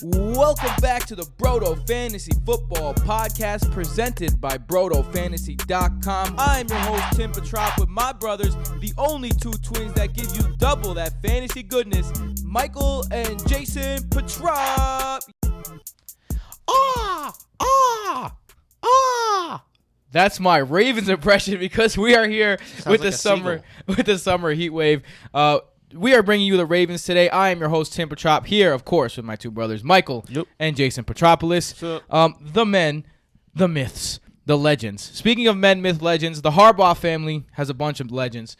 Welcome back to the Broto Fantasy Football Podcast presented by BrotoFantasy.com. I'm your host, Tim Petrop, with my brothers, the only two twins that give you double that fantasy goodness, Michael and Jason Petrop. That's my Ravens impression because we are here with the summer heat wave. We are bringing you the Ravens today. I am your host, Tim Petrop, here, of course, with my two brothers, Michael and Jason Petropoulos. The men, the myths, the legends. Speaking of men, myth, legends, the Harbaugh family has a bunch of legends.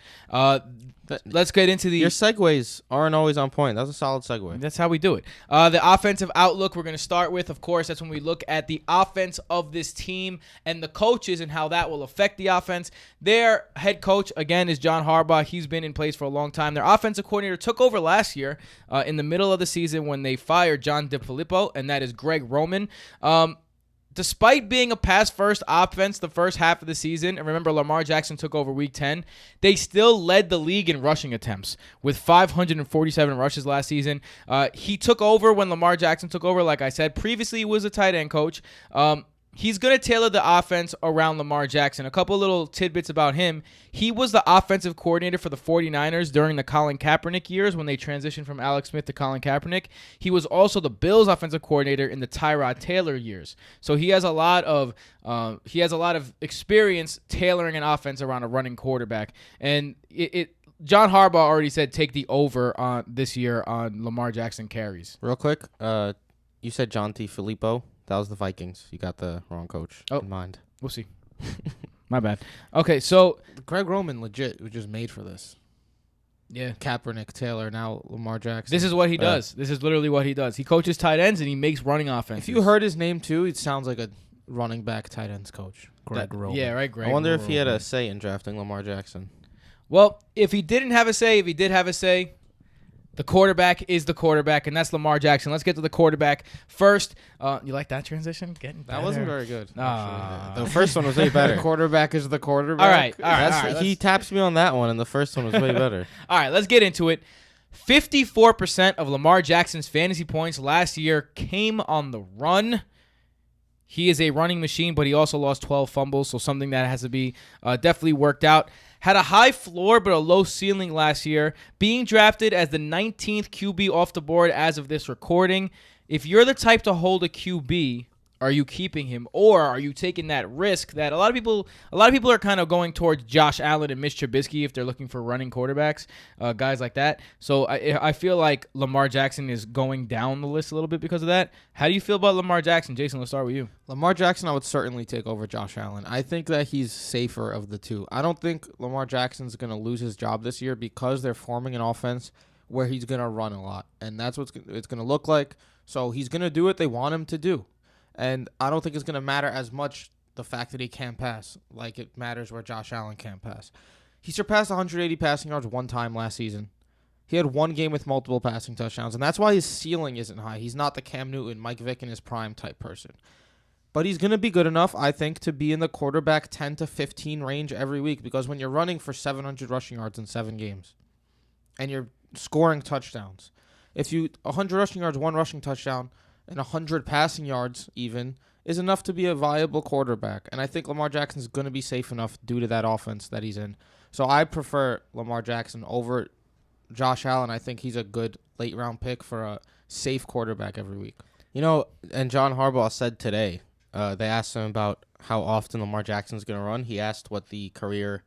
Let's get into Your segues aren't always on point. That's a solid segue. That's how we do it. The offensive outlook we're going to start with, of course, that's when we look at the offense of this team and the coaches and how that will affect the offense. Their head coach, again, is John Harbaugh. He's been in place for a long time. Their offensive coordinator took over last year in the middle of the season when they fired John DeFilippo, and that is Greg Roman. Despite being a pass-first offense the first half of the season, and remember Lamar Jackson took over Week 10, they still led the league in rushing attempts with 547 rushes last season. He took over when Lamar Jackson took over, like I said. Previously, he was a tight end coach. He's going to tailor the offense around Lamar Jackson. A couple little tidbits about him. He was the offensive coordinator for the 49ers during the Colin Kaepernick years when they transitioned from Alex Smith to Colin Kaepernick. He was also the Bills offensive coordinator in the Tyrod Taylor years. So he has a lot of experience tailoring an offense around a running quarterback. And John Harbaugh already said take the over on this year on Lamar Jackson carries. Real quick, you said John DeFilippo. That was the Vikings. You got the wrong coach in mind. We'll see. My bad. Okay, so Greg Roman legit was just made for this. Yeah. Kaepernick, Taylor, now Lamar Jackson. This is what he does. This is literally what he does. He coaches tight ends and he makes running offenses. If you heard his name too, it sounds like a running back tight ends coach. Greg Roman. Yeah, right, Greg. I wonder if he had a say in drafting Lamar Jackson. Well, if he didn't have a say, if he did have a say, the quarterback is the quarterback, and that's Lamar Jackson. Let's get to the quarterback first. You like that transition? That wasn't very good. The first one was way better. The quarterback is the quarterback. All right. He taps me on that one, and the first one was way better. All right, let's get into it. 54% of Lamar Jackson's fantasy points last year came on the run. He is a running machine, but he also lost 12 fumbles, so something that has to be definitely worked out. Had a high floor but a low ceiling last year, being drafted as the 19th QB off the board as of this recording. If you're the type to hold a QB, are you keeping him, or are you taking that risk that a lot of people are kind of going towards Josh Allen and Mitch Trubisky if they're looking for running quarterbacks, guys like that. So I feel like Lamar Jackson is going down the list a little bit because of that. How do you feel about Lamar Jackson? Jason, let's start with you. Lamar Jackson, I would certainly take over Josh Allen. I think that he's safer of the two. I don't think Lamar Jackson's going to lose his job this year because they're forming an offense where he's going to run a lot, and that's what it's going to look like. So he's going to do what they want him to do. And I don't think it's going to matter as much the fact that he can't pass like it matters where Josh Allen can't pass. He surpassed 180 passing yards one time last season. He had one game with multiple passing touchdowns, and that's why his ceiling isn't high. He's not the Cam Newton, Mike Vick in his prime type person. But he's going to be good enough, I think, to be in the quarterback 10 to 15 range every week because when you're running for 700 rushing yards in 7 games and you're scoring touchdowns, if you 100 rushing yards, 1 rushing touchdown, and 100 passing yards even is enough to be a viable quarterback. And I think Lamar Jackson's going to be safe enough due to that offense that he's in. So I prefer Lamar Jackson over Josh Allen. I think he's a good late-round pick for a safe quarterback every week. You know, and John Harbaugh said today, they asked him about how often Lamar Jackson's going to run. He asked what the career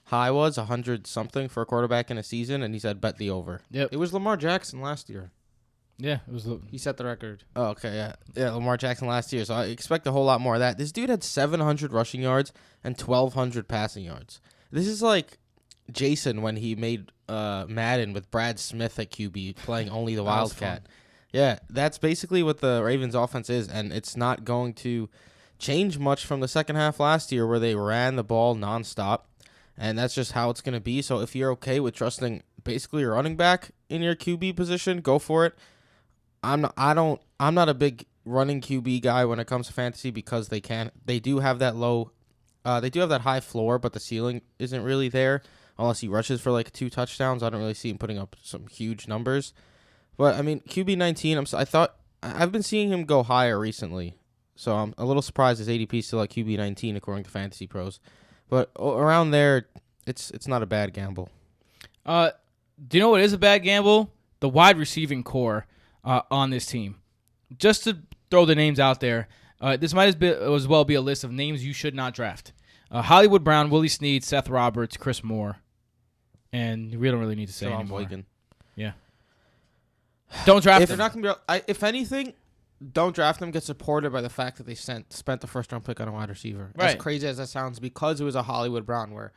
high was, 100-something for a quarterback in a season, and he said bet the over. Yep. It was Lamar Jackson last year. Yeah, it was. He set the record. Oh, okay, yeah, Lamar Jackson last year. So I expect a whole lot more of that. This dude had 700 rushing yards and 1,200 passing yards. This is like Jason when he made Madden with Brad Smith at QB playing only the Wildcat. Yeah, that's basically what the Ravens offense is, and it's not going to change much from the second half last year where they ran the ball nonstop, and that's just how it's going to be. So if you're okay with trusting basically a running back in your QB position, go for it. I'm not a big running QB guy when it comes to fantasy because they do have that high floor, but the ceiling isn't really there unless he rushes for like 2 touchdowns. I don't really see him putting up some huge numbers. But I mean, QB 19, I thought I've been seeing him go higher recently, so I'm a little surprised his ADP is still at QB 19 according to Fantasy Pros, but around there, it's not a bad gamble. Do you know what is a bad gamble? The wide receiving core on this team. Just to throw the names out there, this might as well be a list of names you should not draft. Hollywood Brown, Willie Snead, Seth Roberts, Chris Moore, and we don't really need to say anymore. Boykin. Yeah. Don't draft If them. they're not gonna be, if anything, don't draft them. Get supported by the fact that they spent the first round pick on a wide receiver. Right. As crazy as that sounds, because it was a Hollywood Brown, where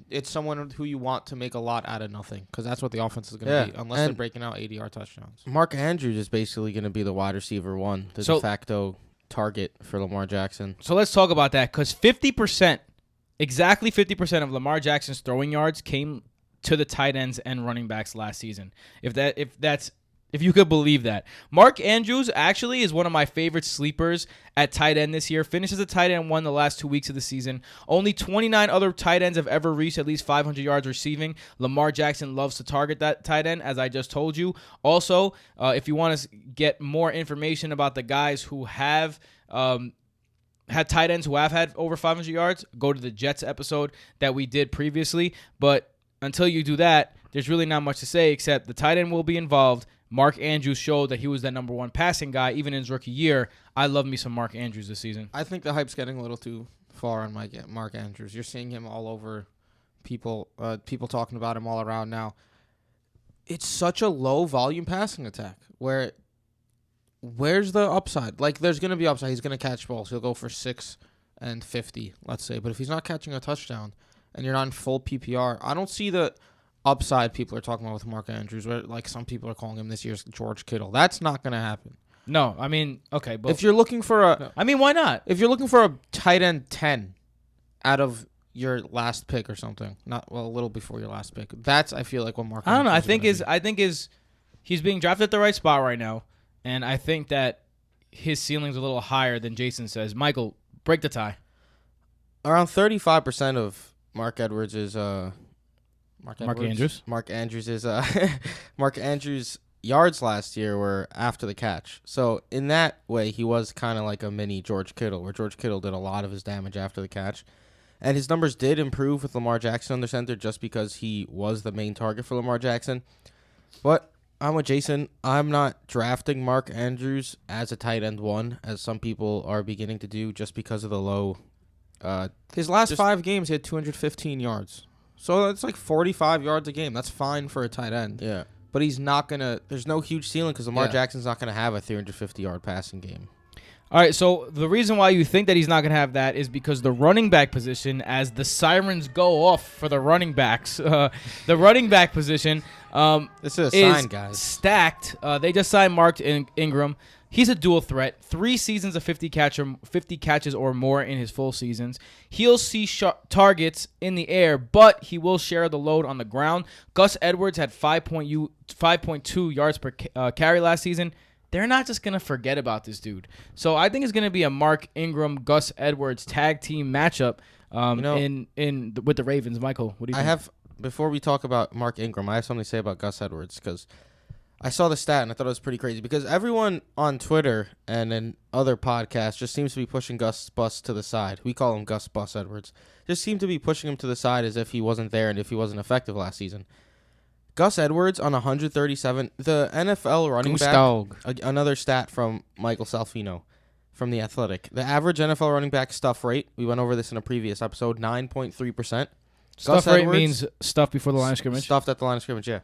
it's someone who you want to make a lot out of nothing, because that's what the offense is going to be, unless they're breaking out 80-yard touchdowns. Mark Andrews is basically going to be the wide receiver one, the de facto target for Lamar Jackson. So let's talk about that, because 50%, exactly 50% of Lamar Jackson's throwing yards came to the tight ends and running backs last season. If you could believe that. Mark Andrews actually is one of my favorite sleepers at tight end this year. Finishes a tight end 1 the last 2 weeks of the season. Only 29 other tight ends have ever reached at least 500 yards receiving. Lamar Jackson loves to target that tight end, as I just told you. Also, if you want to get more information about the guys who have had tight ends who have had over 500 yards, go to the Jets episode that we did previously. But until you do that, there's really not much to say except the tight end will be involved. Mark Andrews showed that he was that number one passing guy even in his rookie year. I love me some Mark Andrews this season. I think the hype's getting a little too far on Mark Andrews. You're seeing him all over, people talking about him all around now. It's such a low volume passing attack. Where's the upside? Like, there's going to be upside. He's going to catch balls. He'll go for 6 and 50, let's say. But if he's not catching a touchdown and you're not in full PPR, I don't see the upside people are talking about with Mark Andrews, where like some people are calling him this year's George Kittle. That's not going to happen. No, I mean, okay, but if you're looking for why not? If you're looking for a tight end 10 out of your last pick or something, a little before your last pick, that's I feel like what Mark. I don't know. I think he's being drafted at the right spot right now, and I think that his ceiling's a little higher than Jason says. Michael, break the tie. Around 35% of Mark Edwards is Mark Andrews. Mark Andrews is Mark Andrews' yards last year were after the catch. So in that way, he was kind of like a mini George Kittle, where George Kittle did a lot of his damage after the catch. And his numbers did improve with Lamar Jackson under center just because he was the main target for Lamar Jackson. But I'm with Jason. I'm not drafting Mark Andrews as a tight end 1, as some people are beginning to do just because of the low. His last 5 games, he had 215 yards. So that's like 45 yards a game. That's fine for a tight end. Yeah. But he's not going to... There's no huge ceiling because Lamar Jackson's not going to have a 350-yard passing game. All right, so the reason why you think that he's not going to have that is because the running back position, as the sirens go off for the running backs, the running back position this is a sign, guys. Stacked. They just signed Mark Ingram. He's a dual threat. 3 seasons of 50 catches or more in his full seasons. He'll see targets in the air, but he will share the load on the ground. Gus Edwards had 5.2 yards per carry last season. They're not just going to forget about this dude. So I think it's going to be a Mark Ingram, Gus Edwards tag team matchup with the Ravens. Michael, what do you think? Before we talk about Mark Ingram, I have something to say about Gus Edwards because I saw the stat and I thought it was pretty crazy because everyone on Twitter and in other podcasts just seems to be pushing Gus Bus to the side. We call him Gus Bus Edwards. Just seem to be pushing him to the side as if he wasn't there and if he wasn't effective last season. Gus Edwards on 137, the NFL running back, another stat from Michael Salfino from The Athletic. The average NFL running back stuff rate, we went over this in a previous episode, 9.3%. Stuff rate means stuff before the line of scrimmage? Stuffed at the line of scrimmage, yeah.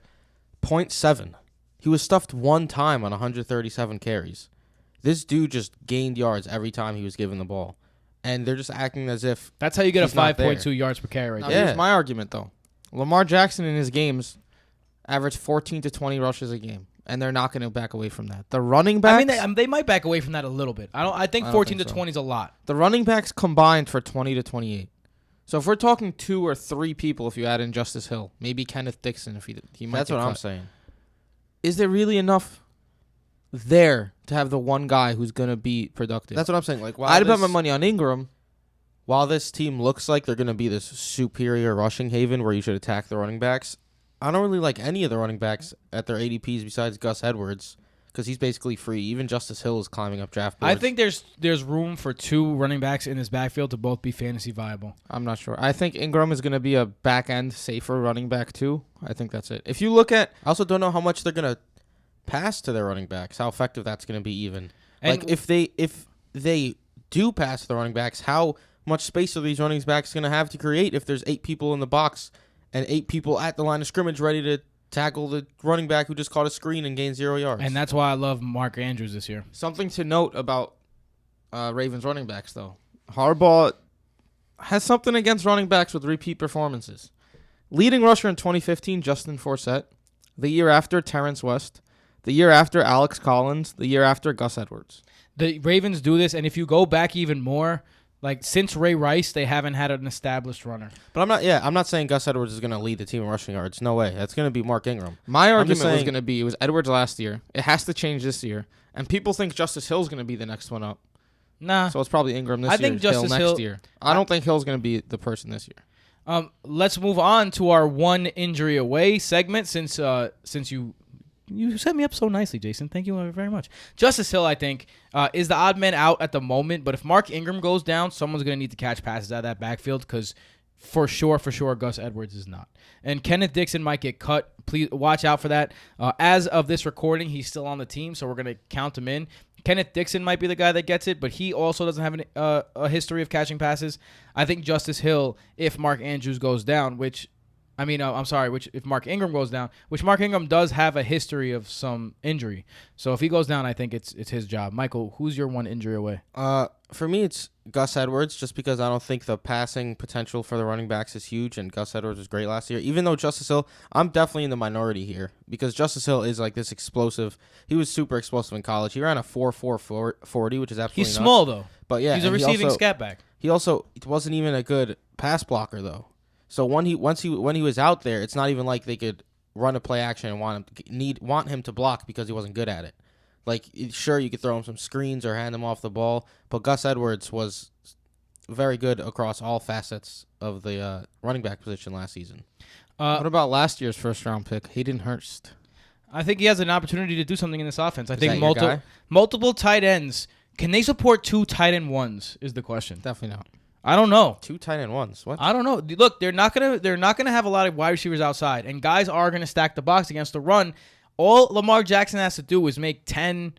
0.7. He was stuffed 1 time on 137 carries. This dude just gained yards every time he was given the ball. And they're just acting as if that's how you get a 5.2 yards per carry right there. Here's my argument, though. Lamar Jackson in his games averaged 14 to 20 rushes a game, and they're not going to back away from that. The running backs... I mean, they might back away from that a little bit. I think 14 to 20 is a lot. The running backs combined for 20 to 28. So if we're talking 2 or 3 people, if you add in Justice Hill, maybe Kenneth Dixon, if he might. That's what I'm saying. Is there really enough there to have the one guy who's going to be productive? That's what I'm saying. Like, I'd bet my money on Ingram. While this team looks like they're going to be this superior rushing haven where you should attack the running backs, I don't really like any of the running backs at their ADPs besides Gus Edwards. because he's basically free. Even Justice Hill is climbing up draft boards. I think there's room for 2 running backs in this backfield to both be fantasy viable. I'm not sure. I think Ingram is going to be a back-end safer running back too. I think that's it. If you look at, I also don't know how much they're going to pass to their running backs, how effective that's going to be even. And Like, if they do pass to the running backs, how much space are these running backs going to have to create if there's 8 people in the box and 8 people at the line of scrimmage ready to tackle the running back who just caught a screen and gained 0 yards? And that's why I love Mark Andrews this year. something to note about Ravens running backs, though. Harbaugh has something against running backs with repeat performances. Leading rusher in 2015, Justin Forsett. The year after, Terrence West. The year after, Alex Collins. The year after, Gus Edwards. The Ravens do this, and if you go back even more, like since Ray Rice, they haven't had an established runner. But I'm not saying Gus Edwards is going to lead the team in rushing yards. No way. That's going to be Mark Ingram. My I'm just argument was saying- going to be, it was Edwards last year. It has to change this year. And people think Justice Hill's going to be the next one up. Nah. So it's probably Ingram this I year, think Justice Hill Hill- next year. I don't think Hill's going to be the person this year. Let's move on to our one injury away segment since you set me up so nicely, Jason. Thank you very much. Justice Hill, I think, is the odd man out at the moment, but if Mark Ingram goes down, someone's going to need to catch passes out of that backfield because for sure, Gus Edwards is not. And Kenneth Dixon might get cut. Please watch out for that. As of this recording, he's still on the team, so we're going to count him in. Kenneth Dixon might be the guy that gets it, but he also doesn't have a history of catching passes. I think Justice Hill, if Mark Andrews goes down, which if Mark Ingram goes down, which Mark Ingram does have a history of some injury. So if he goes down, I think it's his job. Michael, who's your one injury away? For me, it's Gus Edwards, just because I don't think the passing potential for the running backs is huge, and Gus Edwards was great last year. Even though Justice Hill, I'm definitely in the minority here, because Justice Hill is like this explosive. He was super explosive in college. He ran a 4.4 40, which is absolutely He's nuts. small, though. But yeah, He's a and receiving scat back. He also wasn't even a good pass blocker, though. So when he was out there, it's not even like they could run a play action and want him to block because he wasn't good at it. Like, sure, you could throw him some screens or hand him off the ball, but Gus Edwards was very good across all facets of the running back position last season. What about last year's first-round pick, Hayden Hurst? I think he has an opportunity to do something in this offense. I think that your guy? multiple tight ends. Can they support 2 tight end ones is the question. Definitely not. I don't know. 2 tight end ones. What? I don't know. Look, they're not gonna have a lot of wide receivers outside, and guys are gonna stack the box against the run. All Lamar Jackson has to do is make 10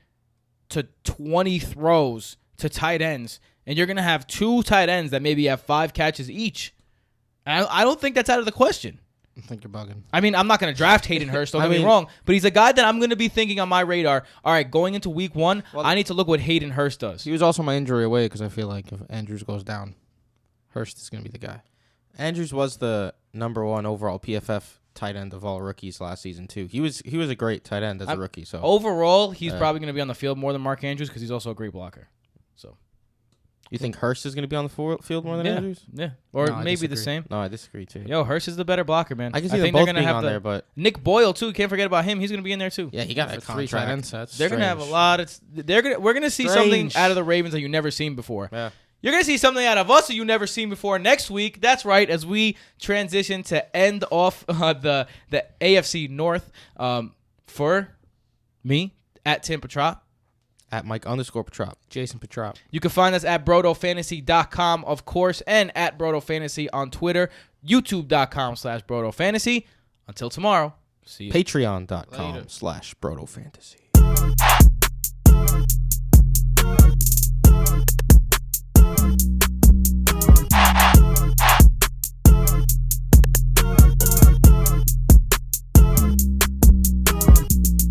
to 20 throws to tight ends, and you're gonna have 2 tight ends that maybe have 5 catches each. And I don't think that's out of the question. I think you're bugging. I mean, I'm not going to draft Hayden Hurst, don't get me wrong, but he's a guy that I'm going to be thinking on my radar. All right, going into week 1, I need to look what Hayden Hurst does. He was also my injury away because I feel like if Andrews goes down, Hurst is going to be the guy. Andrews was the number 1 overall PFF tight end of all rookies last season too. He was a great tight end as a rookie. So overall, he's probably going to be on the field more than Mark Andrews because he's also a great blocker. So you think Hurst is going to be on the field more than Andrews? Yeah, or No, I maybe the disagree. same. No, I disagree too. Yo, Hurst is the better blocker, man. I can see them think both they're being gonna on have there, but Nick Boyle too. Can't forget about him. He's going to be in there too. yeah, he got a Like 3 tight end contract. sets. They're going to have a strange. lot of. We're going to see something out of the Ravens that you've never seen before. Yeah. You're going to see something out of us that you've never seen before next week. That's right, as we transition to end off the AFC North for me, at Tim Petrop. At Mike_Petrop. Jason Petrop. You can find us at BrotoFantasy.com, of course, and at BrotoFantasy on Twitter, YouTube.com/BrotoFantasy. Until tomorrow, see you. Patreon.com/BrotoFantasy.